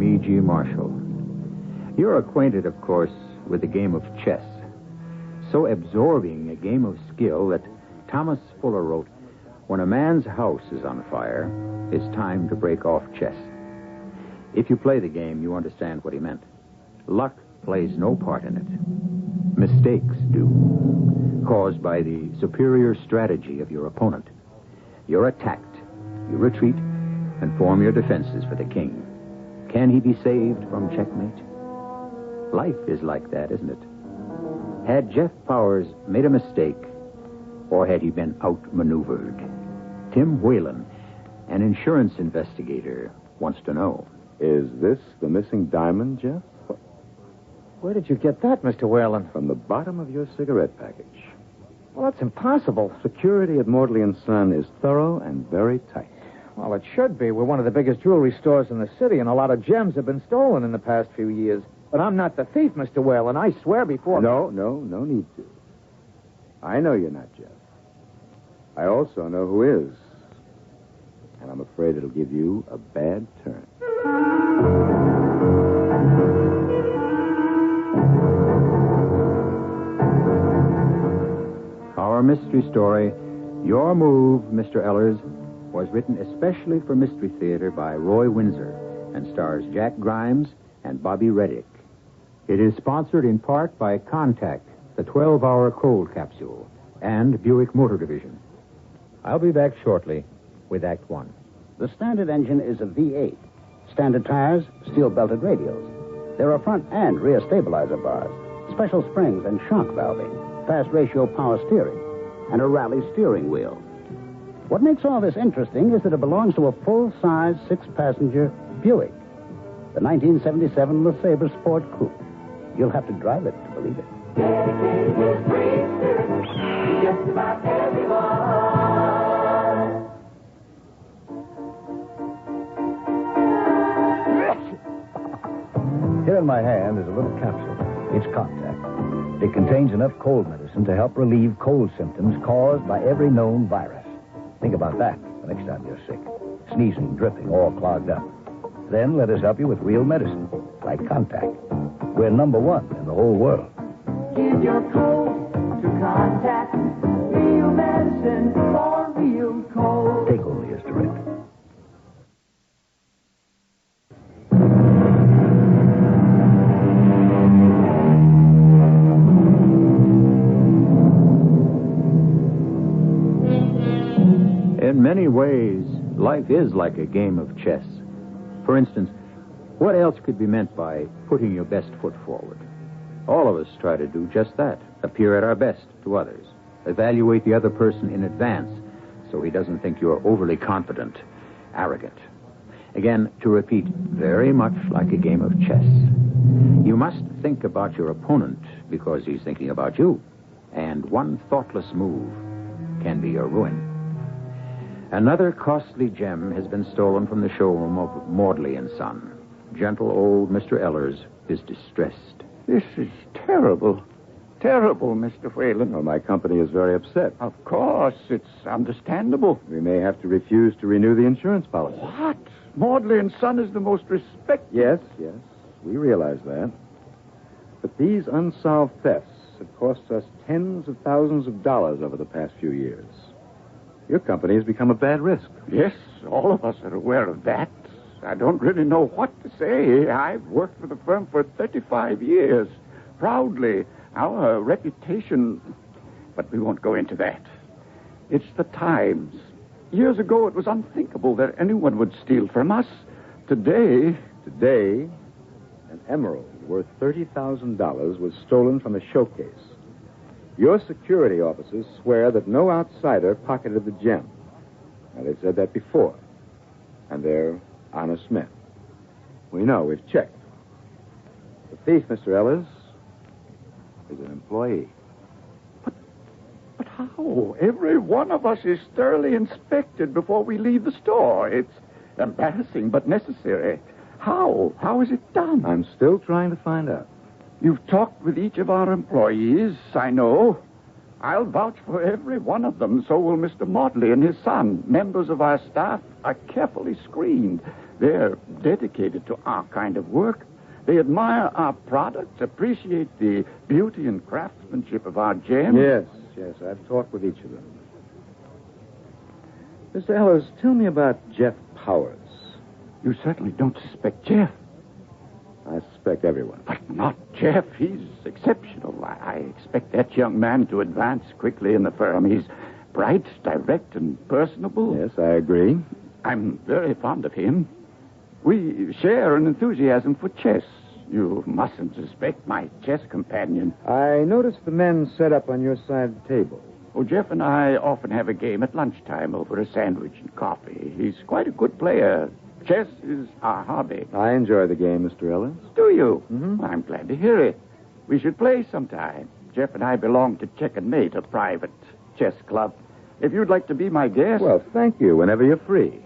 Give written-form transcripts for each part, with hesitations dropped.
E.G. Marshall. You're acquainted, of course, with the game of chess. So absorbing a game of skill that Thomas Fuller wrote, "When a man's house is on fire, it's time to break off chess." If you play the game, you understand what he meant. Luck plays no part in it. Mistakes do, caused by the superior strategy of your opponent. You're attacked, you retreat, and form your defenses for the king. Can he be saved from checkmate? Life is like that, isn't it? Had Jeff Powers made a mistake, or had he been outmaneuvered? Tim Whalen, an insurance investigator, wants to know. Is this the missing diamond, Jeff? Where did you get that, Mr. Whalen? From the bottom of your cigarette package. Well, that's impossible. Security at Maudley & Son is thorough and very tight. Well, it should be. We're one of the biggest jewelry stores in the city, and a lot of gems have been stolen in the past few years. But I'm not the thief, Mr. Whalen. I swear before... No need to. I know you're not, Jeff. I also know who is. And I'm afraid it'll give you a bad turn. Our mystery story, Your Move, Mr. Ellers, was written especially for Mystery Theater by Roy Winsor and stars Jack Grimes and Bobby Readick. It is sponsored in part by Contact, the 12-hour cold capsule, and Buick Motor Division. I'll be back shortly with Act One. The standard engine is a V8. Standard tires, steel-belted radials. There are front and rear stabilizer bars, special springs and shock valving, fast ratio power steering, and a rally steering wheel. What makes all this interesting is that it belongs to a full-size, six-passenger Buick, the 1977 LeSabre Sport Coupe. You'll have to drive it to believe it. Just about everyone. Here in my hand is a little capsule. It's Contact. It contains enough cold medicine to help relieve cold symptoms caused by every known virus. Think about that the next time you're sick. Sneezing, dripping, all clogged up. Then let us help you with real medicine, like Contact. We're number one in the whole world. Give your cold to Contact. Real medicine for real cold. Take only as directed. In many ways, life is like a game of chess. For instance, what else could be meant by putting your best foot forward? All of us try to do just that, appear at our best to others. Evaluate the other person in advance so he doesn't think you're overly confident, arrogant. Again, to repeat, very much like a game of chess. You must think about your opponent because he's thinking about you. And one thoughtless move can be your ruin. Another costly gem has been stolen from the showroom of Maudley & Son. Gentle old Mr. Ellers is distressed. This is terrible. Terrible, Mr. Whalen. Well, my company is very upset. Of course, it's understandable. We may have to refuse to renew the insurance policy. What? Maudley & Son is the most respected... Yes, we realize that. But these unsolved thefts have cost us tens of thousands of dollars over the past few years. Your company has become a bad risk. Yes, all of us are aware of that. I don't really know what to say. I've worked for the firm for 35 years. Proudly. Our reputation... But we won't go into that. It's the times. Years ago, it was unthinkable that anyone would steal from us. Today, an emerald worth $30,000 was stolen from a showcase. Your security officers swear that no outsider pocketed the gem. Now, they've said that before. And they're honest men. We know. We've checked. The thief, Mr. Ellers, is an employee. But how? Every one of us is thoroughly inspected before we leave the store. It's embarrassing but necessary. How? How is it done? I'm still trying to find out. You've talked with each of our employees, I know. I'll vouch for every one of them. So will Mr. Maudley and his son. Members of our staff are carefully screened. They're dedicated to our kind of work. They admire our products, appreciate the beauty and craftsmanship of our gems. Yes, I've talked with each of them. Mr. Ellers, tell me about Jeff Powers. You certainly don't suspect Jeff. I suspect everyone. But not Jeff. He's exceptional. I expect that young man to advance quickly in the firm. He's bright, direct, and personable. Yes, I agree. I'm very fond of him. We share an enthusiasm for chess. You mustn't suspect my chess companion. I noticed the men set up on your side of the table. Oh, Jeff and I often have a game at lunchtime over a sandwich and coffee. He's quite a good player. Chess is our hobby. I enjoy the game, Mr. Ellers. Do you? Mm-hmm. I'm glad to hear it. We should play sometime. Jeff and I belong to Check and Mate, a private chess club. If you'd like to be my guest... Well, thank you, whenever you're free.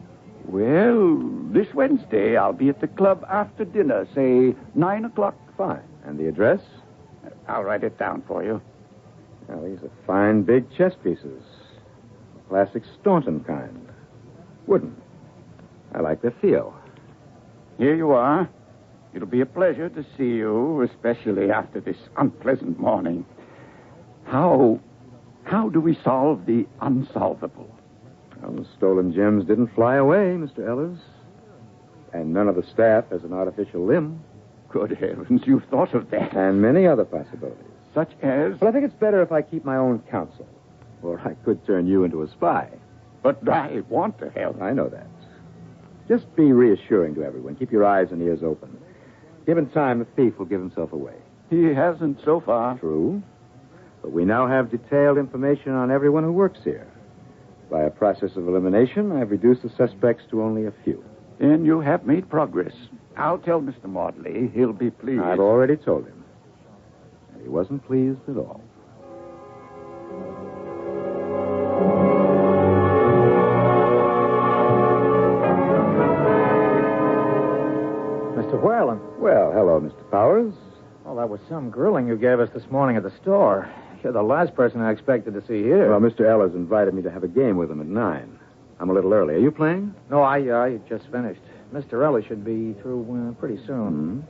Well, this Wednesday I'll be at the club after dinner, say 9 o'clock. Fine. And the address? I'll write it down for you. Well, these are fine big chess pieces. Classic Staunton kind. Wooden. I like their feel. Here you are. It'll be a pleasure to see you, especially after this unpleasant morning. How do we solve the unsolvable? Well, the stolen gems didn't fly away, Mr. Ellers. And none of the staff has an artificial limb. Good heavens, you've thought of that. And many other possibilities. Such as... But I think it's better if I keep my own counsel. Or I could turn you into a spy. But I want to help. I know that. Just be reassuring to everyone. Keep your eyes and ears open. Given time, the thief will give himself away. He hasn't so far. True. But we now have detailed information on everyone who works here. By a process of elimination, I've reduced the suspects to only a few. Then you have made progress. I'll tell Mr. Maudley. He'll be pleased. I've already told him. And he wasn't pleased at all. Mr. Whalen. Well, hello, Mr. Powers. Oh, that was some grilling you gave us this morning at the store. You're the last person I expected to see here. Well, Mr. Ellers invited me to have a game with him at 9. I'm a little early. Are you playing? No, I just finished. Mr. Ellers should be through pretty soon.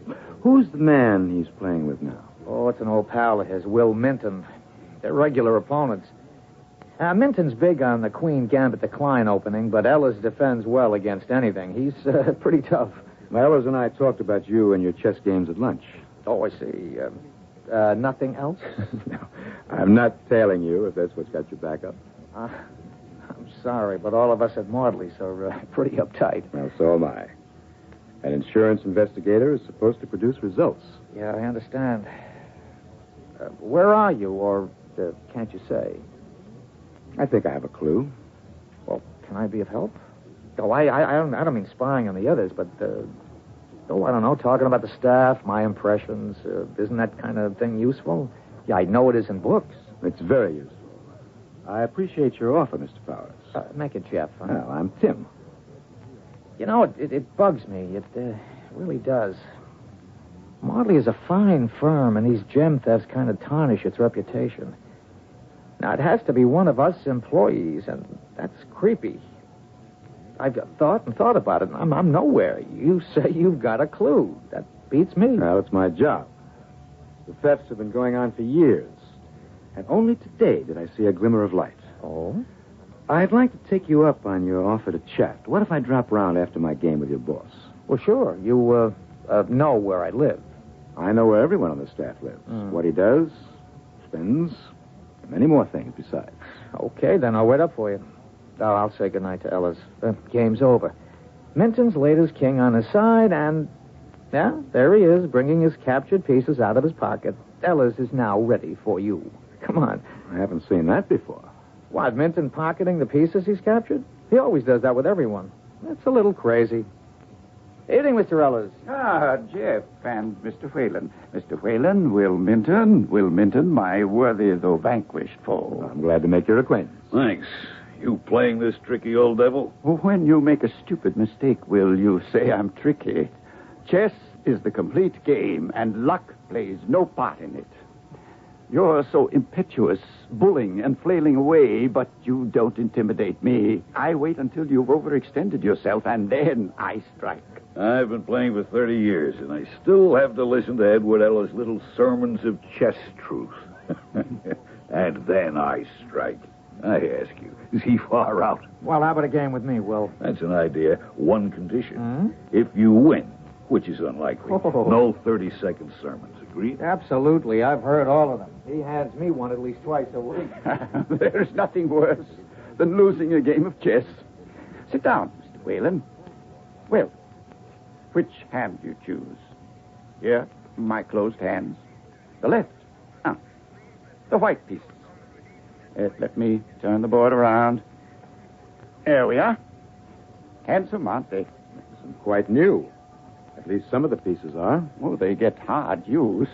Mm-hmm. Who's the man he's playing with now? Oh, it's an old pal of his, Will Minton. They're regular opponents. Minton's big on the Queen Gambit Decline opening, but Ellers defends well against anything. He's pretty tough. Well, Ellers and I talked about you and your chess games at lunch. Oh, I see. Nothing else? No, I'm not tailing you, if that's what's got your back up. I'm sorry, but all of us at Maudley's are pretty uptight. Well, so am I. An insurance investigator is supposed to produce results. Yeah, I understand. Where are you, or can't you say? I think I have a clue. Well, can I be of help? Oh, I don't mean spying on the others, but, I don't know, talking about the staff, my impressions. Isn't that kind of thing useful? Yeah, I know it is in books. It's very useful. I appreciate your offer, Mr. Powers. Make it Jeff. Huh? Well, I'm Tim. You know, it bugs me. It really does. Maudley is a fine firm, and these gem thefts kind of tarnish its reputation. Now, it has to be one of us employees, and that's creepy. I've thought about it, and I'm nowhere. You say you've got a clue. That beats me. Well, it's my job. The thefts have been going on for years, and only today did I see a glimmer of light. Oh? I'd like to take you up on your offer to chat. What if I drop around after my game with your boss? Well, sure. You know where I live. I know where everyone on the staff lives. What he does, spends, and many more things besides. Okay, then I'll wait up for you. I'll say goodnight to Ellers. Game's over. Minton's laid his king on his side, and, there he is, bringing his captured pieces out of his pocket. Ellers is now ready for you. Come on. I haven't seen that before. What, Minton pocketing the pieces he's captured? He always does that with everyone. That's a little crazy. Evening, Mr. Ellers. Jeff and Mr. Whalen. Mr. Whalen, Will Minton, my worthy though vanquished foe. I'm glad to make your acquaintance. Thanks. You playing this tricky old devil? When you make a stupid mistake, Will, you say I'm tricky. Chess is the complete game, and luck plays no part in it. You're so impetuous, bullying and flailing away, but you don't intimidate me. I wait until you've overextended yourself, and then I strike. I've been playing for 30 years, and I still have to listen to Edward Ellers' little sermons of chess truth. And then I strike. I ask you, is he far out? Well, how about a game with me, Will? That's an idea. One condition. If you win, which is unlikely, no 30-second sermons. Agreed? Absolutely. I've heard all of them. He hands me one at least twice a week. There's nothing worse than losing a game of chess. Sit down, Mr. Whalen. Well, which hand do you choose? Here, my closed hands. The left. Ah, the white pieces. Let me turn the board around. There we are. Handsome, aren't they? Quite new. At least some of the pieces are. Oh, they get hard use.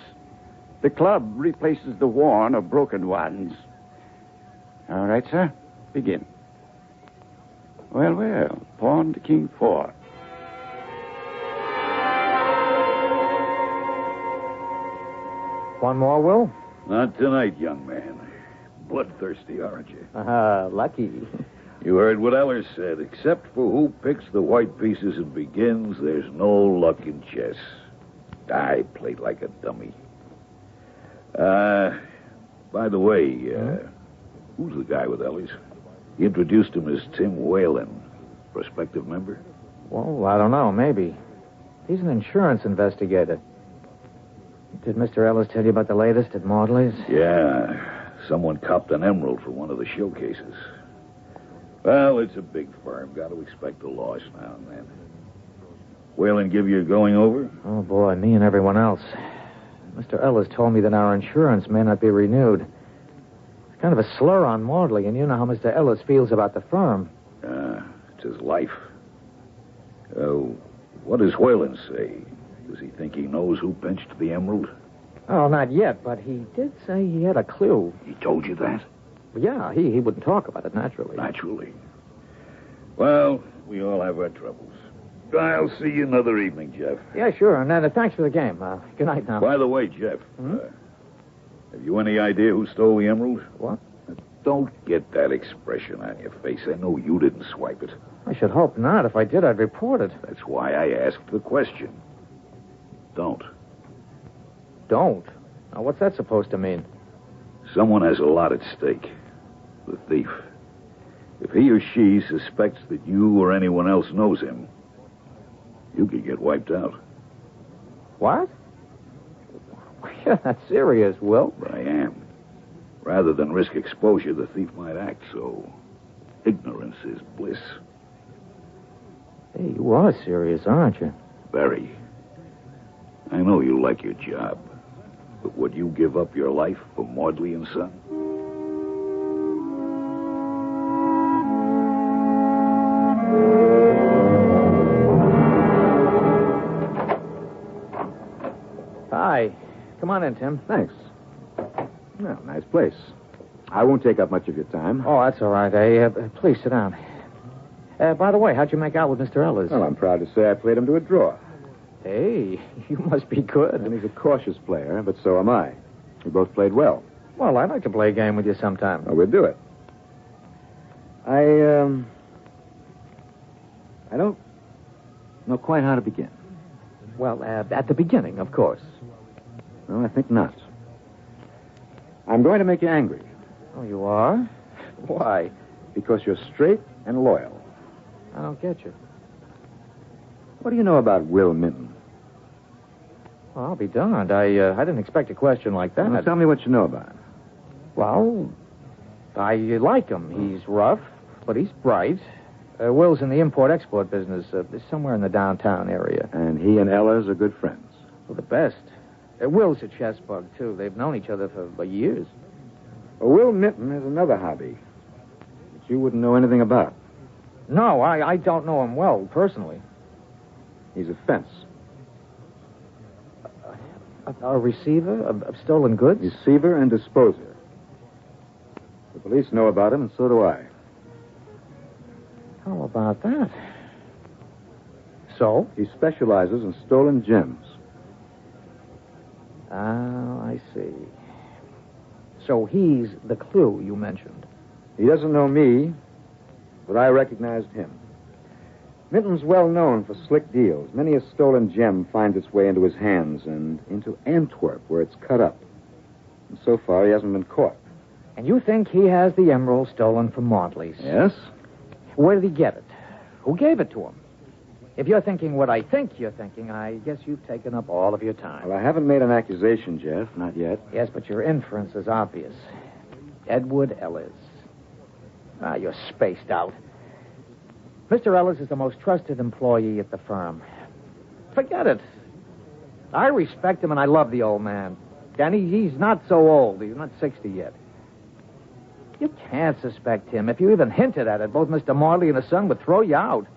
The club replaces the worn or broken ones. All right, sir. Begin. Well, pawn to king 4. One more, Will? Not tonight, young man. Bloodthirsty, aren't you? Lucky. You heard what Ellers said. Except for who picks the white pieces and begins, there's no luck in chess. I played like a dummy. By the way, who's the guy with Ellers? He introduced him as Tim Whalen, prospective member. Well, I don't know. Maybe. He's an insurance investigator. Did Mr. Ellers tell you about the latest at Maudley's? Yeah. Someone copped an emerald for one of the showcases. Well, it's a big firm. Got to expect a loss now and then. Whalen give you a going over? Oh, boy, me and everyone else. Mr. Ellers told me that our insurance may not be renewed. It's kind of a slur on Maudley, and you know how Mr. Ellers feels about the firm. It's his life. What does Whalen say? Does he think he knows who pinched the emerald? Oh, not yet, but he did say he had a clue. He told you that? Yeah, he wouldn't talk about it, naturally. Naturally. Well, we all have our troubles. I'll see you another evening, Jeff. Yeah, sure, and then thanks for the game. Good night now. By the way, Jeff, have you any idea who stole the emerald? What? Don't get that expression on your face. I know you didn't swipe it. I should hope not. If I did, I'd report it. That's why I asked the question. Don't. Don't? Now, what's that supposed to mean? Someone has a lot at stake. The thief. If he or she suspects that you or anyone else knows him, you could get wiped out. What? Yeah, that's serious, Will. But I am. Rather than risk exposure, the thief might act, so ignorance is bliss. Hey, you are serious, aren't you? Very. I know you like your job, but would you give up your life for Maudley and Son? Hi. Come on in, Tim. Thanks. Well, nice place. I won't take up much of your time. Oh, that's all right. Please sit down. By the way, how'd you make out with Mr. Ellers? Well, I'm proud to say I played him to a draw. Hey, you must be good. And he's a cautious player, but so am I. We both played well. Well, I'd like to play a game with you sometime. Oh, we'll do it. I don't know quite how to begin. Well, at the beginning, of course. No, I think not. I'm going to make you angry. Oh, you are? Why? Because you're straight and loyal. I don't get you. What do you know about Will Minton? Well, I'll be darned. I didn't expect a question like that. Well, tell me what you know about him. Well, I like him. He's rough, but he's bright. Will's in the import-export business, somewhere in the downtown area. And he and Ellers are good friends. Well, the best. Will's a chess bug, too. They've known each other for years. Well, Will Minton has another hobby that you wouldn't know anything about. No, I don't know him well, personally. He's a fence. A receiver of stolen goods? Receiver and disposer. The police know about him, and so do I. How about that? So? He specializes in stolen gems. Oh, I see. So he's the clue you mentioned. He doesn't know me, but I recognized him. Minton's well known for slick deals. Many a stolen gem finds its way into his hands and into Antwerp, where it's cut up. And so far, he hasn't been caught. And you think he has the emerald stolen from Maudley's? Yes? Where did he get it? Who gave it to him? If you're thinking what I think you're thinking, I guess you've taken up all of your time. Well, I haven't made an accusation, Jeff. Not yet. Yes, but your inference is obvious. Edward Ellers. You're spaced out. Mr. Ellers is the most trusted employee at the firm. Forget it. I respect him and I love the old man. And he's not so old. He's not 60 yet. You can't suspect him. If you even hinted at it, both Mr. Maudley and his son would throw you out.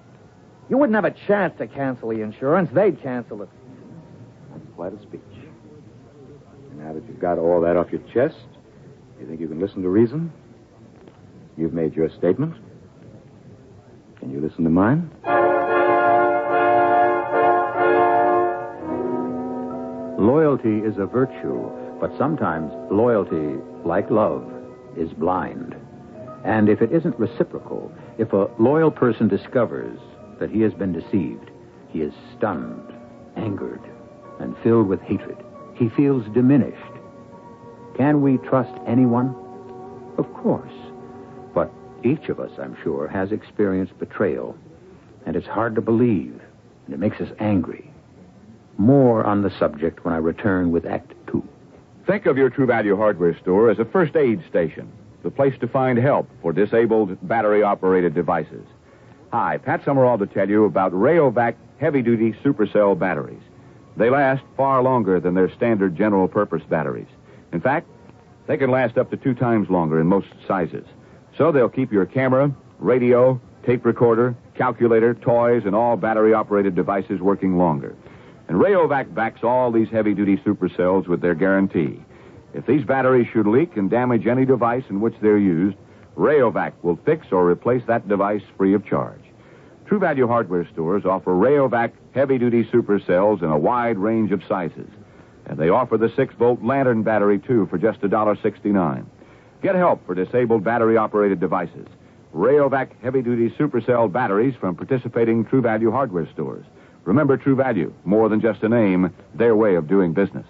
You wouldn't have a chance to cancel the insurance. They'd cancel it. That's quite a speech. And now that you've got all that off your chest, you think you can listen to reason? You've made your statement. Can you listen to mine? Loyalty is a virtue, but sometimes loyalty, like love, is blind. And if it isn't reciprocal, if a loyal person discovers that he has been deceived, he is stunned, angered, and filled with hatred. He feels diminished. Can we trust anyone? Of course. But each of us, I'm sure, has experienced betrayal. And it's hard to believe, and it makes us angry. More on the subject when I return with Act 2. Think of your True Value hardware store as a first aid station, the place to find help for disabled battery-operated devices. Hi, Pat Summerall to tell you about Rayovac heavy-duty supercell batteries. They last far longer than their standard general-purpose batteries. In fact, they can last up to 2 times longer in most sizes. So they'll keep your camera, radio, tape recorder, calculator, toys, and all battery-operated devices working longer. And Rayovac backs all these heavy-duty supercells with their guarantee. If these batteries should leak and damage any device in which they're used, Rayovac will fix or replace that device free of charge. True Value hardware stores offer Rayovac heavy-duty supercells in a wide range of sizes. And they offer the 6-volt lantern battery, too, for just $1.69. Get help for disabled battery-operated devices. Rayovac heavy-duty supercell batteries from participating True Value hardware stores. Remember True Value, more than just a name, their way of doing business.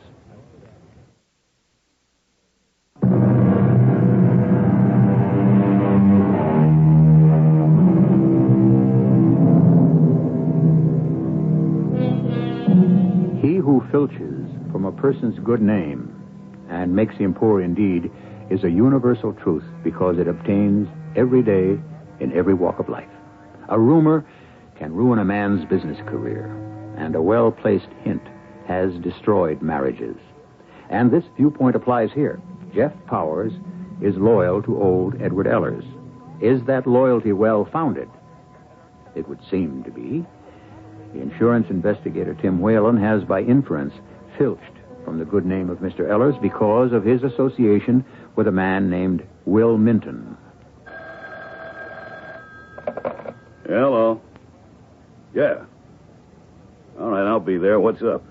He who filches from a person's good name and makes him poor indeed is a universal truth because it obtains every day in every walk of life. A rumor can ruin a man's business career, and a well-placed hint has destroyed marriages. And this viewpoint applies here. Jeff Powers is loyal to old Edward Ellers. Is that loyalty well-founded? It would seem to be. The insurance investigator Tim Whalen has, by inference, filched from the good name of Mr. Ellers because of his association with a man named Will Minton. Hello. Yeah. All right, I'll be there. What's up?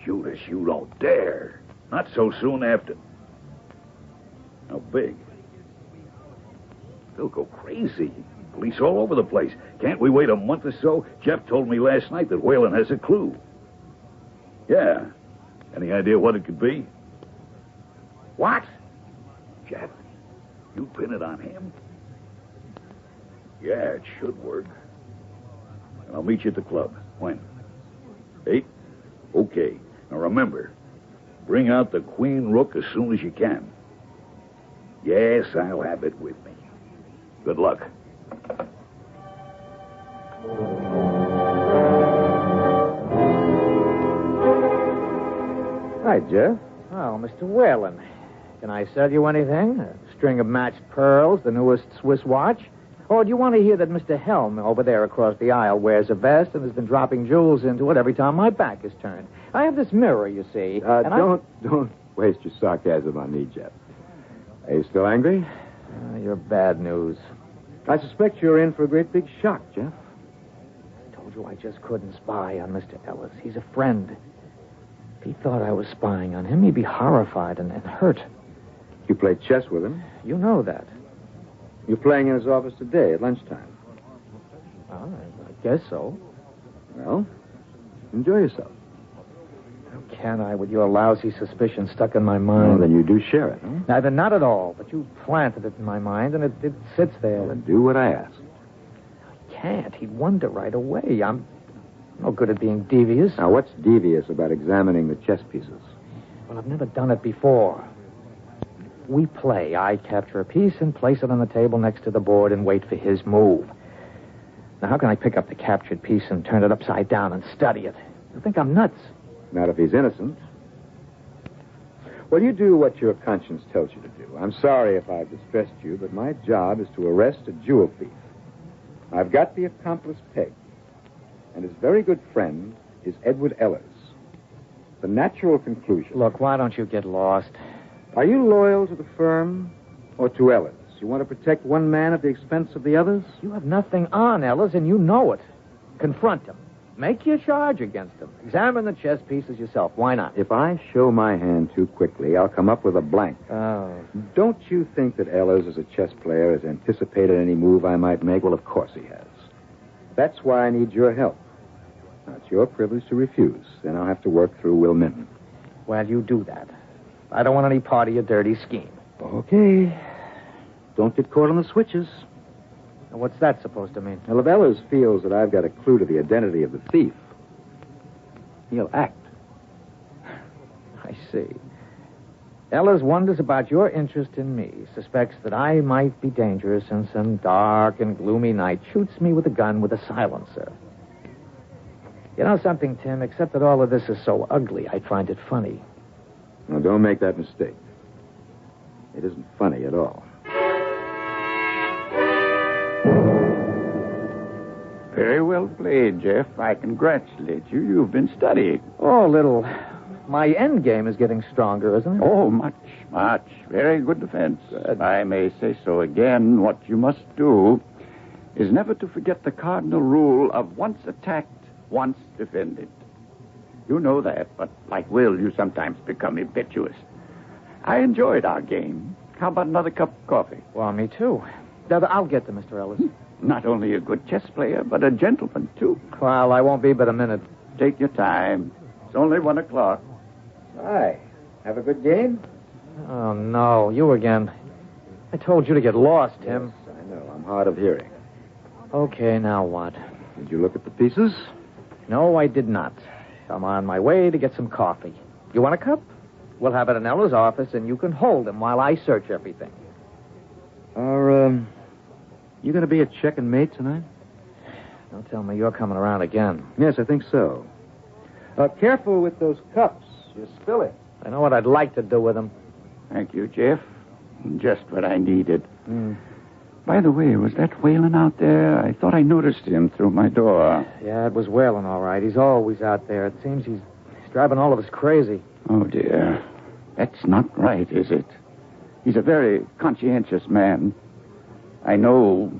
Judas, you don't dare. Not so soon after. How big? They'll go crazy. Police all over the place. Can't we wait a month or so? Jeff told me last night that Whalen has a clue. Yeah. Any idea what it could be? What? Jeff, you pin it on him? Yeah, it should work. And I'll meet you at the club. When? 8? Okay. Now remember, bring out the queen rook as soon as you can. Yes, I'll have it with me. Good luck. Hi, Jeff. Oh, Mr. Whalen. Can I sell you anything? A string of matched pearls, the newest Swiss watch? Or do you want to hear that Mr. Helm over there across the aisle wears a vest and has been dropping jewels into it every time my back is turned? I have this mirror, you see. Don't waste your sarcasm on me, Jeff. Are you still angry? You're bad news. I suspect you're in for a great big shock, Jeff. I told you I just couldn't spy on Mr. Ellers. He's a friend. If he thought I was spying on him, he'd be horrified and hurt. You play chess with him? You know that. You're playing in his office today at lunchtime. Oh, I guess so. Well, enjoy yourself. How can I with your lousy suspicion stuck in my Well, mind? then you do share it, huh? Neither, not at all, but you planted it in my mind, and it sits there. Then do what I ask. I can't. He'd wonder right away. I'm no good at being devious. Now, what's devious about examining the chess pieces? Well, I've never done it before. We play. I capture a piece and place it on the table next to the board and wait for his move. Now, how can I pick up the captured piece and turn it upside down and study it? You think I'm nuts? Not if he's innocent. Well, you do what your conscience tells you to do. I'm sorry if I've distressed you, but my job is to arrest a jewel thief. I've got the accomplice pegged, and his very good friend is Edward Ellers. The natural conclusion... Look, why don't you get lost? Are you loyal to the firm or to Ellers? You want to protect one man at the expense of the others? You have nothing on, Ellers, and you know it. Confront him. Make your charge against him. Examine the chess pieces yourself. Why not? If I show my hand too quickly, I'll come up with a blank. Oh. Don't you think that Ellers, as a chess player, has anticipated any move I might make? Well, of course he has. That's why I need your help. Now, it's your privilege to refuse. Then I'll have to work through Will Minton. Well, you do that. I don't want any part of your dirty scheme. Okay. Don't get caught on the switches. Now, what's that supposed to mean? Well, if Ellers feels that I've got a clue to the identity of the thief, he'll act. I see. Ellers wonders about your interest in me, suspects that I might be dangerous, and some dark and gloomy night shoots me with a gun with a silencer. You know something, Tim? Except that all of this is so ugly, I find it funny. Now, don't make that mistake. It isn't funny at all. Very well played, Jeff. I congratulate you. You've been studying. Oh, little. My end game is getting stronger, isn't it? Oh, much, much. Very good defense. If I may say so again, what you must do is never to forget the cardinal rule of once attacked, once defended. You know that, but like Will, you sometimes become impetuous. I enjoyed our game. How about another cup of coffee? Well, me too. I'll get them, Mr. Ellers. Not only a good chess player, but a gentleman, too. Well, I won't be but a minute. Take your time. It's only 1 o'clock. Hi. Have a good game? Oh, no. You again. I told you to get lost, Tim. Yes, I know. I'm hard of hearing. Okay, now what? Did you look at the pieces? No, I did not. I'm on my way to get some coffee. You want a cup? We'll have it in Eller's office, and you can hold him while I search everything. You going to be at check and mate tonight? Don't tell me you're coming around again. Yes, I think so. Careful with those cups. You spill it. I know what I'd like to do with them. Thank you, Jeff. Just what I needed. By the way, was that Whalen out there? I thought I noticed him through my door. Yeah, it was Whalen, all right. He's always out there. It seems he's driving all of us crazy. Oh, dear. That's not right, is it? He's a very conscientious man. I know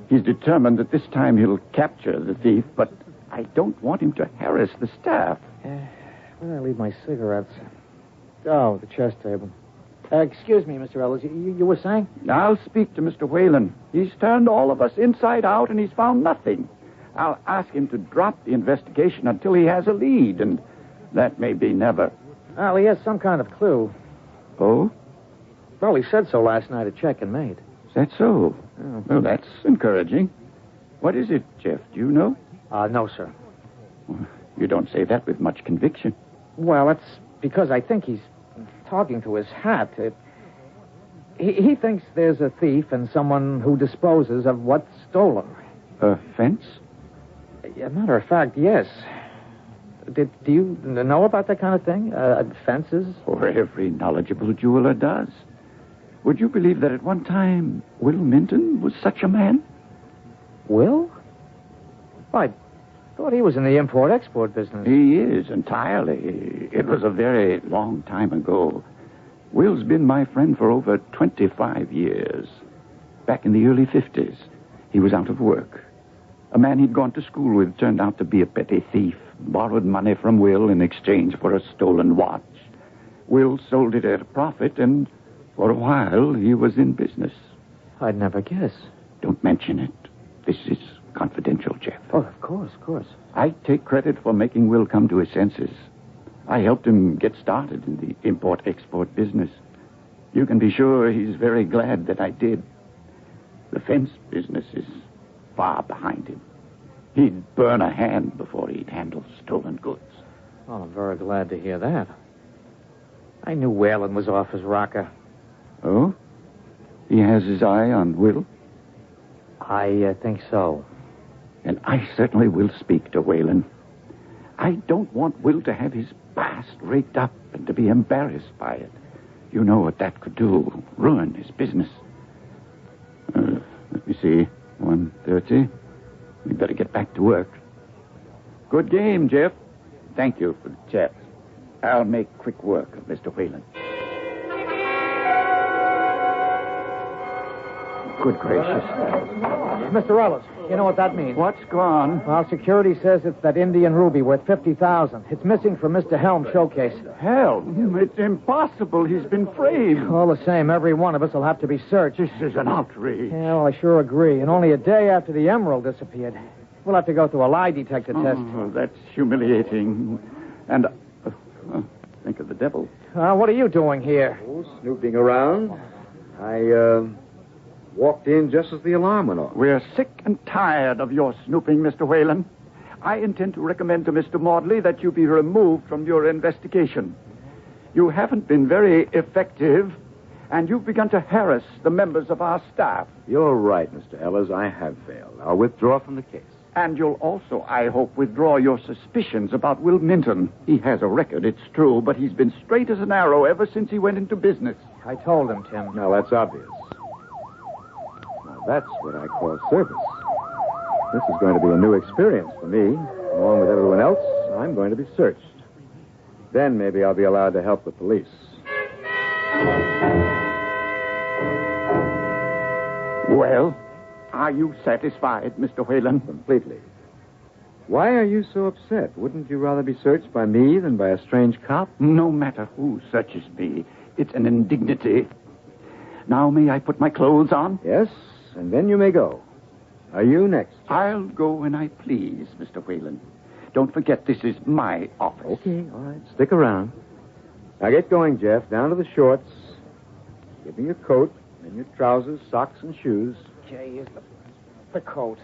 he's determined that this time he'll capture the thief, but I don't want him to harass the staff. Where did I leave my cigarettes? Oh, the chess table. Excuse me, Mr. Ellers. You were saying? I'll speak to Mr. Whalen. He's turned all of us inside out, and he's found nothing. I'll ask him to drop the investigation until he has a lead, and that may be never. Well, he has some kind of clue. Oh? Well, he said so last night at check and mate. Is that so? Oh. Well, that's encouraging. What is it, Jeff? Do you know? No, sir. Well, you don't say that with much conviction. Well, that's because I think he's talking to his hat. He thinks there's a thief and someone who disposes of what's stolen. A fence? As a matter of fact, yes. Do you know about that kind of thing? Fences? Or every knowledgeable jeweler does. Would you believe that at one time Will Minton was such a man? Will? I thought he was in the import-export business. He is, entirely. It was a very long time ago. Will's been my friend for over 25 years. Back in the early 50s, he was out of work. A man he'd gone to school with turned out to be a petty thief, borrowed money from Will in exchange for a stolen watch. Will sold it at a profit, and For a while, he was in business. I'd never guess. Don't mention it. This is confidential, Jeff. Oh, of course, of course. I take credit for making Will come to his senses. I helped him get started in the import-export business. You can be sure he's very glad that I did. The fence business is far behind him. He'd burn a hand before he'd handle stolen goods. Oh, I'm very glad to hear that. I knew Whalen was off his rocker. Oh? He has his eye on Will? I think so. And I certainly will speak to Whalen. I don't want Will to have his past raked up and to be embarrassed by it. You know what that could do. Ruin his business. Let me see. 1:30. We better get back to work. Good game, Jeff. Thank you for the chat. I'll make quick work of Mr. Whalen. Good gracious. Mr. Ellers, you know what that means? What's gone? Well, security says it's that Indian ruby worth $50,000. It's missing from Mr. Helm's showcase. Hell, it's impossible. He's been framed. All the same, every one of us will have to be searched. This is an outrage. Yeah, well, I sure agree. And only a day after the emerald disappeared. We'll have to go through a lie detector test. Oh, that's humiliating. And think of the devil. What are you doing here? Oh, snooping around. I walked in just as the alarm went off. We're sick and tired of your snooping, Mr. Whalen. I intend to recommend to Mr. Maudley that you be removed from your investigation. You haven't been very effective, and you've begun to harass the members of our staff. You're right, Mr. Ellers. I have failed. I'll withdraw from the case. And you'll also, I hope, withdraw your suspicions about Will Minton. He has a record, it's true, but he's been straight as an arrow ever since he went into business. I told him, Tim. Now, that's obvious. Now, that's what I call service. This is going to be a new experience for me. Along with everyone else, I'm going to be searched. Then maybe I'll be allowed to help the police. Well, are you satisfied, Mr. Whalen? Completely. Why are you so upset? Wouldn't you rather be searched by me than by a strange cop? No matter who searches me, it's an indignity. Now may I put my clothes on? Yes, and then you may go. Are you next? I'll go when I please, Mr. Whalen. Don't forget this is my office. Okay, all right. Stick around. Now get going, Jeff. Down to the shorts. Give me your coat, then your trousers, socks, and shoes. Okay, here's the coat.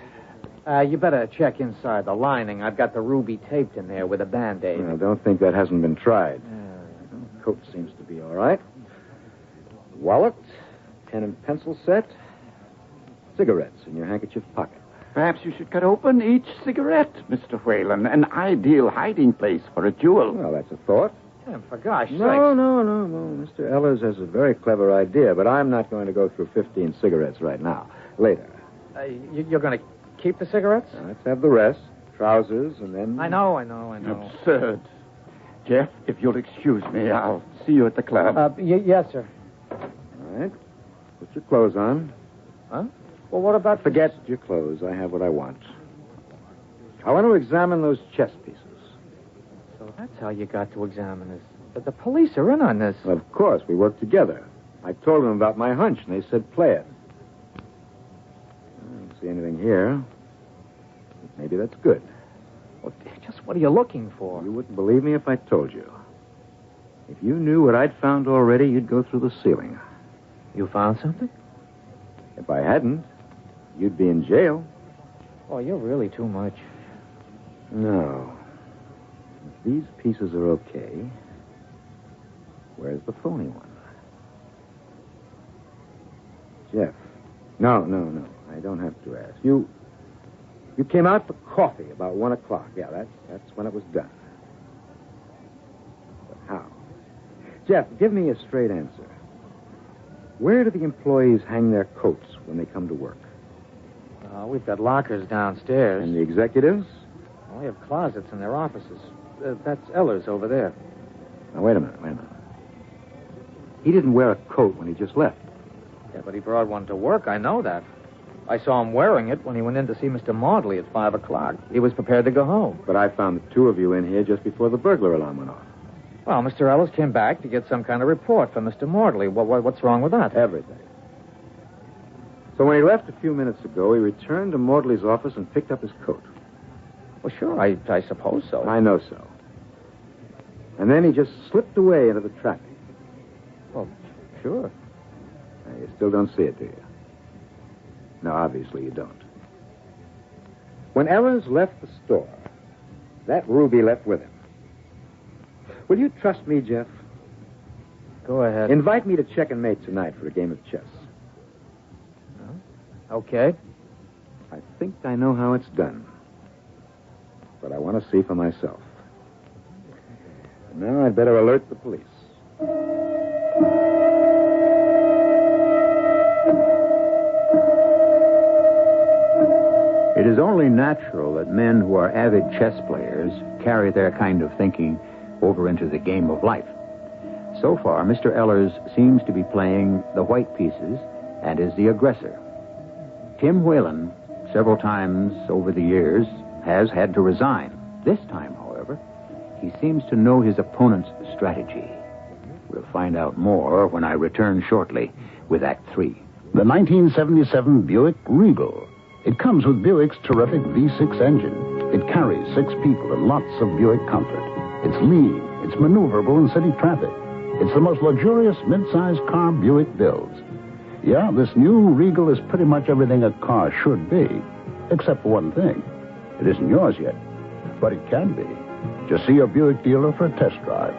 You better check inside the lining. I've got the ruby taped in there with a Band-Aid. I don't think that hasn't been tried. Coat seems to be all right. Wallet, pen and pencil set, cigarettes in your handkerchief pocket. Perhaps you should cut open each cigarette, Mr. Whalen. An ideal hiding place for a jewel. Well, that's a thought. Tim, for gosh sakes. No. Mr. Ellers has a very clever idea, but I'm not going to go through 15 cigarettes right now. Later. You're going to keep the cigarettes? Now, let's have the rest. Trousers, and then... I know. Absurd. Jeff, if you'll excuse me, I'll see you at the club. Yes, sir. All right. Put your clothes on. Huh? Well, what about... Forget your clothes. I have what I want. I want to examine those chess pieces. So that's how you got to examine this. But the police are in on this. Well, of course, we work together. I told them about my hunch, and they said play it. I don't see anything here. Maybe that's good. Well, just what are you looking for? You wouldn't believe me if I told you. If you knew what I'd found already, you'd go through the ceiling. You found something? If I hadn't, you'd be in jail. Oh, you're really too much. No. If these pieces are okay, where's the phony one? Jeff. No. I don't have to ask. You came out for coffee about 1 o'clock. Yeah, that's when it was done. But how? Jeff, give me a straight answer. Where do the employees hang their coats when they come to work? We've got lockers downstairs. And the executives? We have closets in their offices. That's Ellers over there. Now, wait a minute. He didn't wear a coat when he just left. Yeah, but he brought one to work. I know that. I saw him wearing it when he went in to see Mr. Maudley at 5 o'clock. He was prepared to go home. But I found the two of you in here just before the burglar alarm went off. Well, Mr. Ellers came back to get some kind of report from Mr. Mortley. What's wrong with that? Everything. So when he left a few minutes ago, he returned to Mortley's office and picked up his coat. Well, sure, I suppose so. I know so. And then he just slipped away into the traffic. Well, sure. Now, you still don't see it, do you? No, obviously you don't. When Ellers left the store, that ruby left with him. Will you trust me, Jeff? Go ahead. Invite me to check and mate tonight for a game of chess. Okay. I think I know how it's done. But I want to see for myself. And now I'd better alert the police. It is only natural that men who are avid chess players carry their kind of thinking over into the game of life. So far, Mr. Ellers seems to be playing the white pieces and is the aggressor. Tim Whalen, several times over the years, has had to resign. This time, however, he seems to know his opponent's strategy. We'll find out more when I return shortly with Act 3. The 1977 Buick Regal. It comes with Buick's terrific V6 engine. It carries 6 people and lots of Buick comfort. It's lean. It's maneuverable in city traffic. It's the most luxurious mid-sized car Buick builds. Yeah, this new Regal is pretty much everything a car should be, except for one thing. It isn't yours yet, but it can be. Just see your Buick dealer for a test drive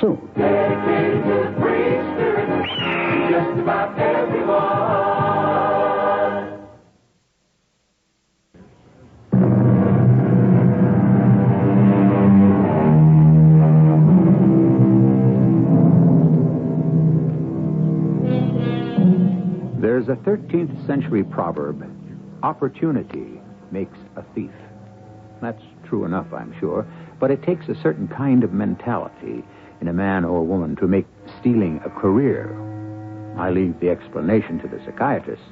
soon. Dedicated to the free spirit, just about everyone. There's a 13th century proverb, opportunity makes a thief. That's true enough, I'm sure, but it takes a certain kind of mentality in a man or woman to make stealing a career. I leave the explanation to the psychiatrists.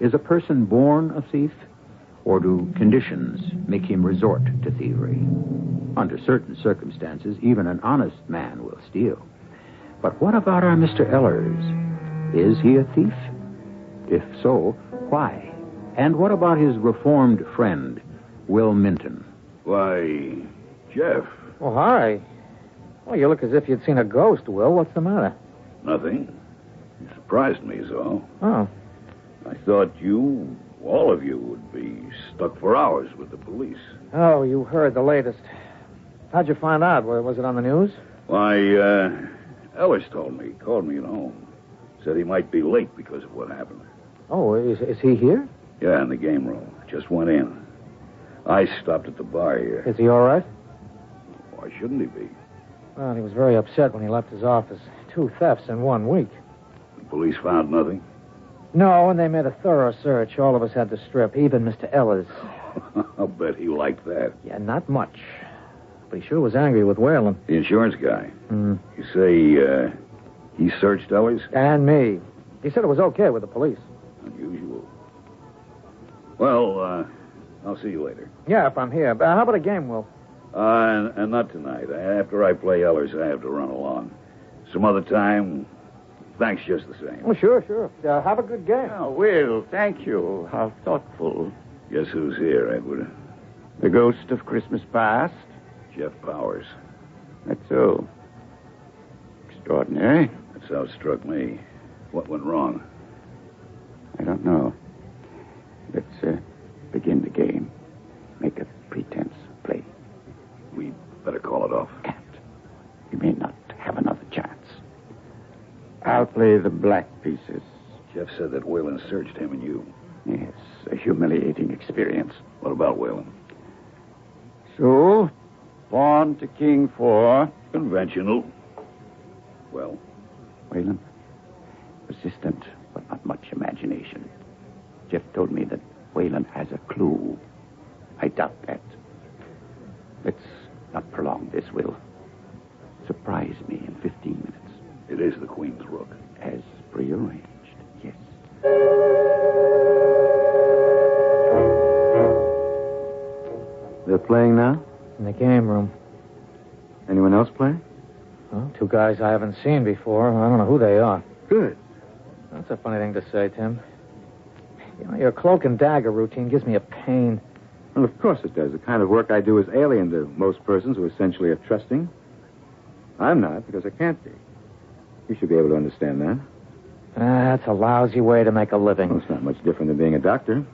Is a person born a thief, or do conditions make him resort to thievery? Under certain circumstances, even an honest man will steal. But what about our Mr. Ellers? Is he a thief? If so, why? And what about his reformed friend, Will Minton? Why, Jeff. Oh, hi. Well, you look as if you'd seen a ghost, Will. What's the matter? Nothing. You surprised me, is all. Oh. I thought you, all of you, would be stuck for hours with the police. Oh, you heard the latest. How'd you find out? Was it on the news? Why, Ellers told me. Called me at home. Said he might be late because of what happened. Oh, is he here? Yeah, in the game room. Just went in. I stopped at the bar here. Is he all right? Why shouldn't he be? Well, he was very upset when he left his office. 2 thefts in 1 week. The police found nothing? No, and they made a thorough search. All of us had to strip, even Mr. Ellers. I'll bet he liked that. Yeah, not much. But he sure was angry with Whalen. The insurance guy. Mm. You say, he searched Ellers? And me. He said it was okay with the police. Unusual. Well, I'll see you later. Yeah, if I'm here. How about a game, Will? And not tonight. After I play Ellers, I have to run along. Some other time, thanks just the same. Oh, sure. Have a good game. Oh, Will, thank you. How thoughtful. Guess who's here, Edward? The ghost of Christmas past? Jeff Powers. That's so. Extraordinary. That's how it struck me. What went wrong? I don't know. Let's begin the game. Make a pretense play. We better call it off. Can't. You may not have another chance. I'll play the black pieces. Jeff said that Whalen searched him and you. Yes, a humiliating experience. What about Whalen? So, pawn to king 4. Conventional. Well? Whalen, persistent, but not much imagination. Jeff told me that Whalen has a clue. I doubt that. Let's not prolong this, Will. Surprise me in 15 minutes. It is the Queen's Rook. As prearranged, yes. They're playing now? In the game room. Anyone else playing? Well, two guys I haven't seen before. I don't know who they are. Good. That's a funny thing to say, Tim. You know, your cloak and dagger routine gives me a pain. Well, of course it does. The kind of work I do is alien to most persons who essentially are trusting. I'm not, because I can't be. You should be able to understand that. That's a lousy way to make a living. Well, it's not much different than being a doctor.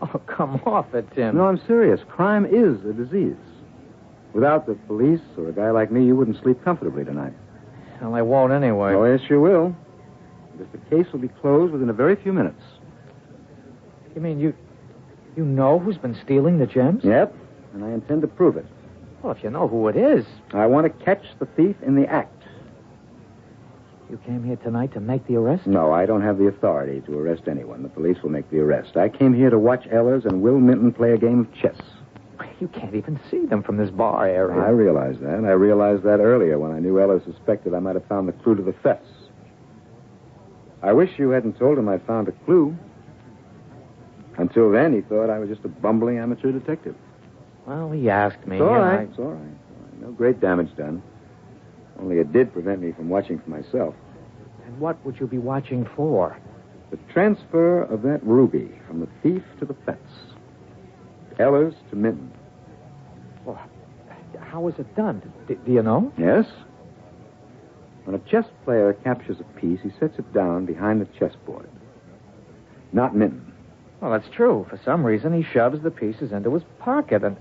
Oh, come off it, Tim. No, I'm serious. Crime is a disease. Without the police or a guy like me, you wouldn't sleep comfortably tonight. Well, I won't anyway. Oh, yes, you will. Because the case will be closed within a very few minutes. You mean you know who's been stealing the gems? Yep, and I intend to prove it. Well, if you know who it is. I want to catch the thief in the act. You came here tonight to make the arrest? No, I don't have the authority to arrest anyone. The police will make the arrest. I came here to watch Ellers and Will Minton play a game of chess. You can't even see them from this bar area. I realize that. I realized that earlier when I knew Ellers suspected I might have found the clue to the thefts. I wish you hadn't told him I found a clue. Until then, he thought I was just a bumbling amateur detective. Well, he asked me. It's all right. It's all right. No great damage done. Only it did prevent me from watching for myself. And what would you be watching for? The transfer of that ruby from the thief to the fence. Ellers to Minton. Well, how is it done? Do you know? Yes. When a chess player captures a piece, he sets it down behind the chessboard. Not Minton. Well, that's true. For some reason, he shoves the pieces into his pocket and...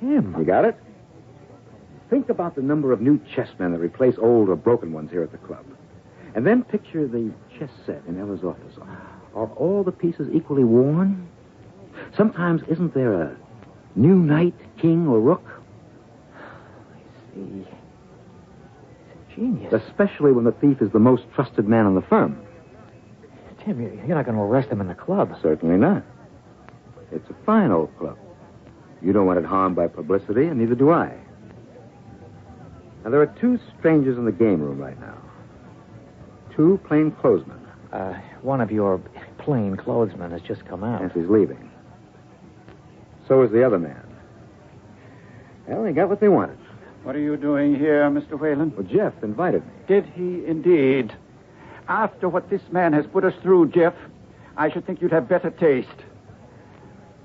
Tim. You got it? Think about the number of new chessmen that replace old or broken ones here at the club. And then picture the chess set in Ellers' office. Are all the pieces equally worn? Sometimes isn't there a new knight, king, or rook? I see. It's a genius. Especially when the thief is the most trusted man in the firm. Tim, you're not going to arrest him in the club. Certainly not. It's a fine old club. You don't want it harmed by publicity, and neither do I. Now, there are two strangers in the game room right now. Two plainclothesmen. One of your plainclothesmen has just come out. Yes, he's leaving. So is the other man. Well, they got what they wanted. What are you doing here, Mr. Whalen? Well, Jeff invited me. Did he indeed? After what this man has put us through, Jeff, I should think you'd have better taste.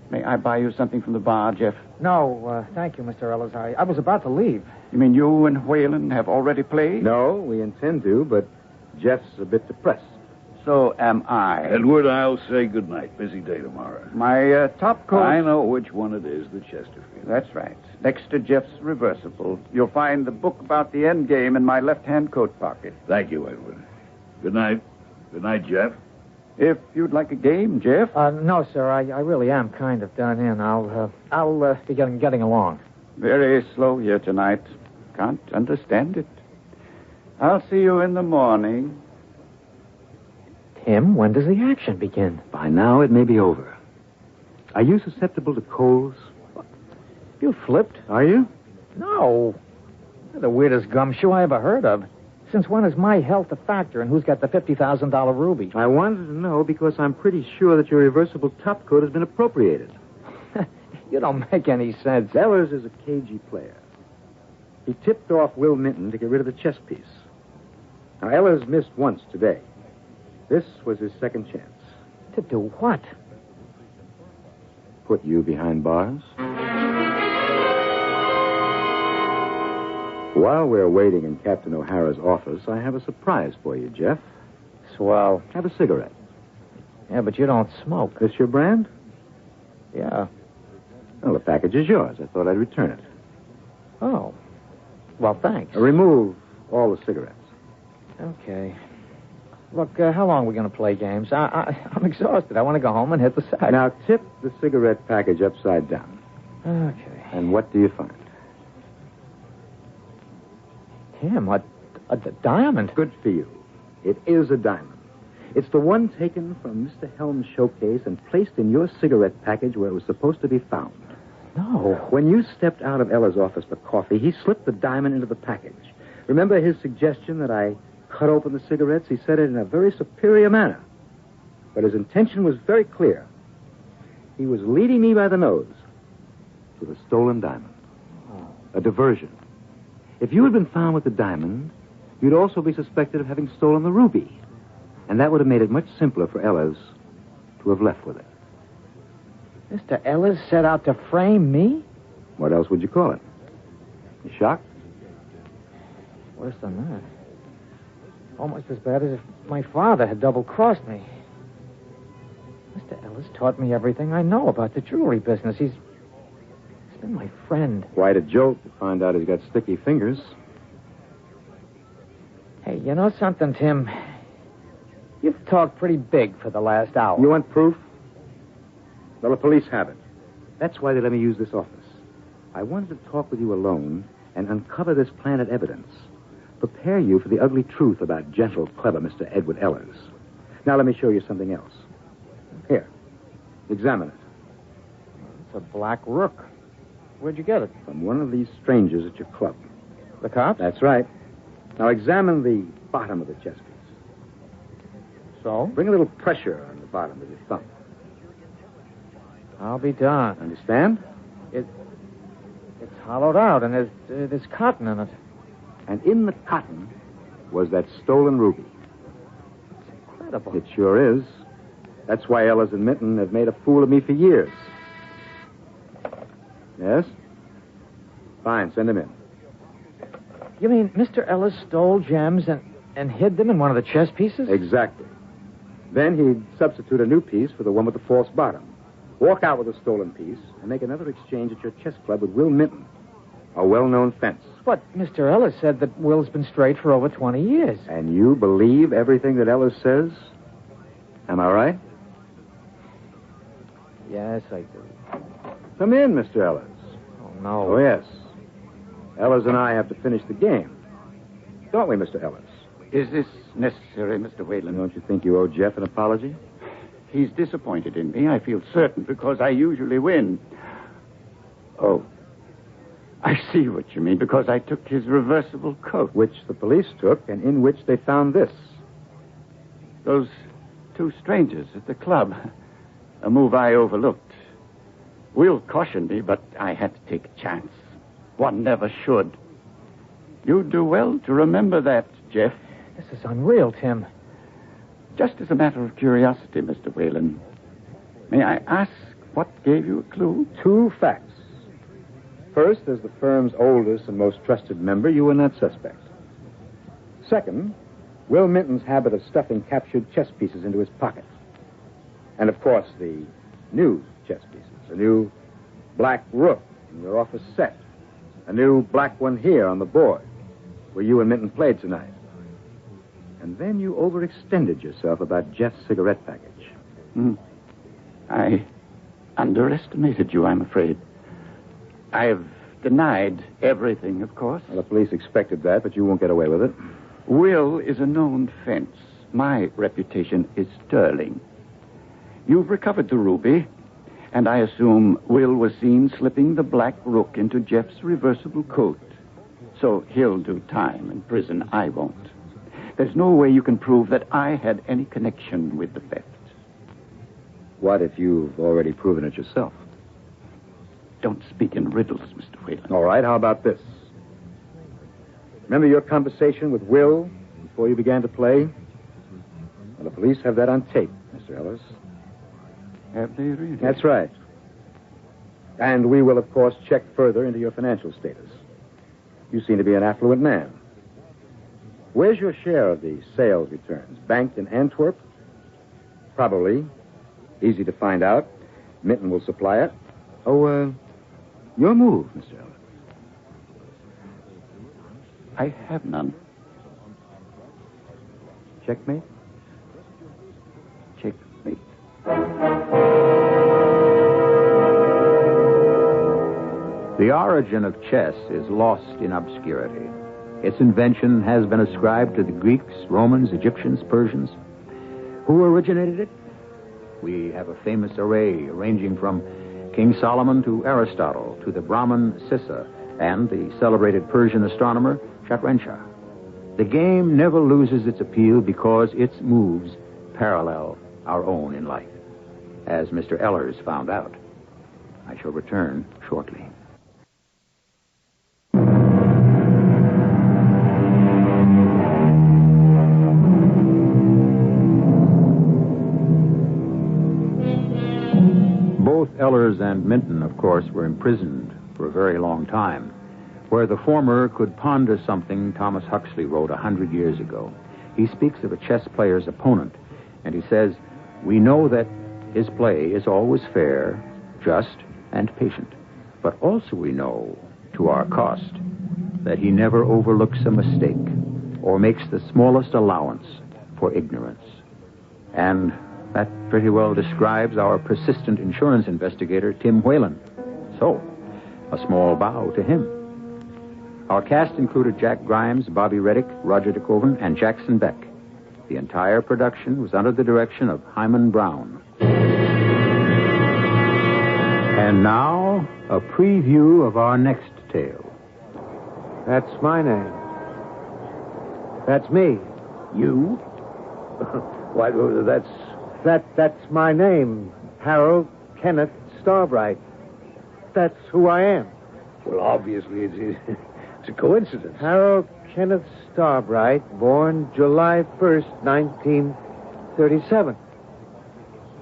May I buy you something from the bar, Jeff? No, thank you, Mr. Ellers. I was about to leave. You mean you and Whalen have already played? No, we intend to, but Jeff's a bit depressed. So am I. Edward, I'll say goodnight. Busy day tomorrow. My top coat... I know which one it is, the Chesterfield. That's right. Next to Jeff's reversible, you'll find the book about the end game in my left-hand coat pocket. Thank you, Edward. Good night. Good night, Jeff. If you'd like a game, Jeff. No, sir. I really am kind of done in. I'll be getting along. Very slow here tonight. Can't understand it. I'll see you in the morning. Tim, when does the action begin? By now, it may be over. Are you susceptible to colds? You flipped? Are you? No. You're the weirdest gumshoe I ever heard of. Since when is my health a factor in who's got the $50,000 ruby? I wanted to know because I'm pretty sure that your reversible top coat has been appropriated. You don't make any sense. Ellers is a cagey player. He tipped off Will Minton to get rid of the chess piece. Now, Ellers missed once today. This was his second chance. To do what? Put you behind bars? While we're waiting in Captain O'Hara's office, I have a surprise for you, Jeff. Swell. Have a cigarette. Yeah, but you don't smoke. This your brand? Yeah. Well, the package is yours. I thought I'd return it. Oh. Well, thanks. Remove all the cigarettes. Okay. Look, how long are we going to play games? I'm exhausted. I want to go home and hit the sack. Now, tip the cigarette package upside down. Okay. And what do you find? Tim, a diamond. Good for you. It is a diamond. It's the one taken from Mr. Helm's showcase and placed in your cigarette package where it was supposed to be found. No. When you stepped out of Ellers' office for coffee, he slipped the diamond into the package. Remember his suggestion that I cut open the cigarettes? He said it in a very superior manner. But his intention was very clear. He was leading me by the nose to the stolen diamond. A diversion. If you had been found with the diamond, you'd also be suspected of having stolen the ruby. And that would have made it much simpler for Ellers to have left with it. Mr. Ellers set out to frame me? What else would you call it? You shocked? Worse than that. Almost as bad as if my father had double-crossed me. Mr. Ellers taught me everything I know about the jewelry business. He's been my friend. Quite a jolt to find out he's got sticky fingers. Hey, you know something, Tim? You've talked pretty big for the last hour. You want proof? Well, the police have it. That's why they let me use this office. I wanted to talk with you alone and uncover this plan of evidence. Prepare you for the ugly truth about gentle, clever Mr. Edward Ellers. Now let me show you something else. Here. Examine it. It's a black rook. Where'd you get it? From one of these strangers at your club. The cops? That's right. Now examine the bottom of the chess piece. So? Bring a little pressure on the bottom with your thumb. I'll be darned. Understand? It's hollowed out, and there's cotton in it. And in the cotton was that stolen ruby. It's incredible. It sure is. That's why Ellers and Minton have made a fool of me for years. Yes? Fine, send him in. You mean Mr. Ellers stole gems and hid them in one of the chess pieces? Exactly. Then he'd substitute a new piece for the one with the false bottom. Walk out with a stolen piece and make another exchange at your chess club with Will Minton, a well-known fence. But Mr. Ellers said that Will's been straight for over 20 years. And you believe everything that Ellers says? Am I right? Yes, I do. Come in, Mr. Ellers. Oh, no. Oh, yes. Ellers and I have to finish the game. Don't we, Mr. Ellers? Is this necessary, Mr. Whalen? Don't you think you owe Jeff an apology? He's disappointed in me, I feel certain, because I usually win. Oh, I see what you mean, because I took his reversible coat. Which the police took, and in which they found this. Those two strangers at the club. A move I overlooked. Will cautioned me, but I had to take a chance. One never should. You'd do well to remember that, Jeff. This is unreal, Tim. Just as a matter of curiosity, Mr. Whalen, may I ask what gave you a clue? Two facts. First, as the firm's oldest and most trusted member, you were not suspect. Second, Will Minton's habit of stuffing captured chess pieces into his pocket. And, of course, the new chess pieces. A new black rook in your office set. A new black one here on the board, where you and Minton played tonight. And then you overextended yourself about Jeff's cigarette package. I underestimated you, I'm afraid. I've denied everything, of course. Well, the police expected that, but you won't get away with it. Will is a known fence. My reputation is sterling. You've recovered the ruby, and I assume Will was seen slipping the black rook into Jeff's reversible coat. So he'll do time in prison. I won't. There's no way you can prove that I had any connection with the theft. What if you've already proven it yourself? Don't speak in riddles, Mr. Whalen. All right, how about this? Remember your conversation with Will before you began to play? Well, the police have that on tape, Mr. Ellers. Have they really? That's right. And we will, of course, check further into your financial status. You seem to be an affluent man. Where's your share of the sales returns? Banked in Antwerp? Probably. Easy to find out. Minton will supply it. Oh, your move, Mr. Ellers. I have none. Checkmate? Checkmate. The origin of chess is lost in obscurity. Its invention has been ascribed to the Greeks, Romans, Egyptians, Persians. Who originated it? We have a famous array ranging from King Solomon to Aristotle to the Brahmin Sissa and the celebrated Persian astronomer Shatranjah. The game never loses its appeal because its moves parallel our own in life, as Mr. Ellers found out. I shall return shortly. Both Ellers and Minton, of course, were imprisoned for a very long time, where the former could ponder something Thomas Huxley wrote 100 years ago. He speaks of a chess player's opponent, and he says, "We know that his play is always fair, just, and patient. But also we know, to our cost, that he never overlooks a mistake or makes the smallest allowance for ignorance." And that pretty well describes our persistent insurance investigator, Tim Whalen. So, a small bow to him. Our cast included Jack Grimes, Bobby Readick, Roger DeKoven, and Jackson Beck. The entire production was under the direction of Hyman Brown. And now, a preview of our next tale. That's my name. That's me. You? Why, That's my name. Harold Kenneth Starbright. That's who I am. well, obviously, it's a coincidence. Harold Kenneth Starbright, born July 1st, 1937.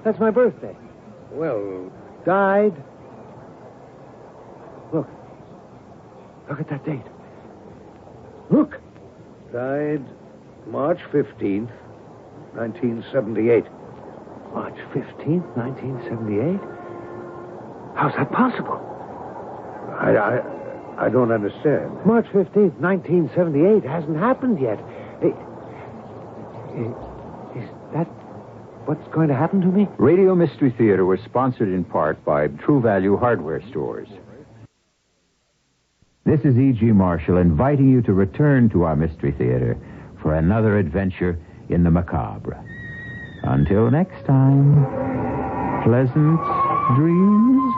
That's my birthday. Well, Died. Look at that date. Look. died March 15th, 1978. March 15th, 1978? How's that possible? I don't understand. March 15th, 1978 hasn't happened yet. Is that what's going to happen to me? Radio Mystery Theater was sponsored in part by True Value Hardware Stores. This is E.G. Marshall inviting you to return to our Mystery Theater for another adventure in the macabre. Until next time, pleasant dreams.